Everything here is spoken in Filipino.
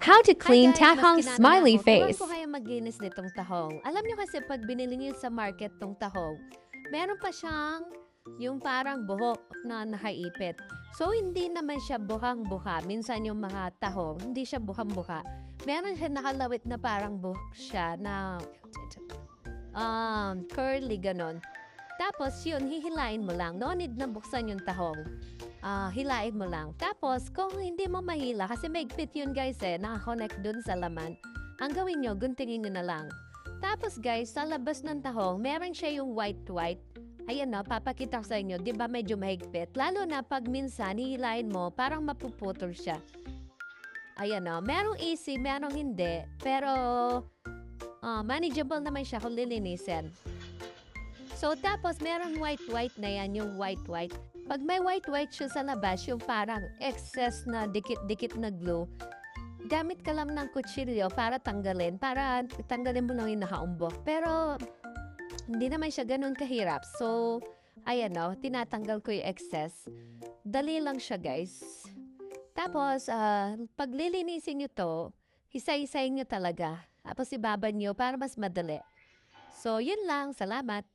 How to Hi clean guys, mas Tahong's kinana smiley ako. Turuan face. ko kayo maglinis nitong tahong. Alam nyo kasi pag binili nyo sa market tong tahong, meron pa siyang yung parang buhok na nakaipit. So, hindi naman siya buhang-buha. Minsan yung mga tahong, hindi siya buhang-buha. Meron siya nakalawit na parang buhok siya na curly ganon. Tapos yun, hihilain mo lang. No need na buksan yung tahong. Hilain mo lang. Tapos, kung hindi mo mahila, kasi maigpit yun guys nakakonect dun sa laman, ang gawin nyo, guntingin nyo na lang. Tapos guys, sa labas ng tahong, meron siya yung white-white. Ayan no, papakita ko sa inyo, di ba medyo mahigpit? Lalo na pag minsan, hihilain mo, parang mapuputol siya. Ayan no, merong easy, merong hindi. Pero, manageable naman siya kung lilinisin. So, tapos merong white-white na yan, yung white-white. Pag may white-white siya sa labas, yung parang excess na dikit-dikit na glue, gamit ka lang ng kutsilyo para tanggalin mo lang yung nakaumbok. Pero, hindi naman siya ganun kahirap. So, ayan o, tinatanggal ko yung excess. Dali lang siya, guys. Tapos, pag lilinisin nyo to, isa-isayin nyo talaga. Tapos, ibaban nyo para mas madali. So, yun lang. Salamat.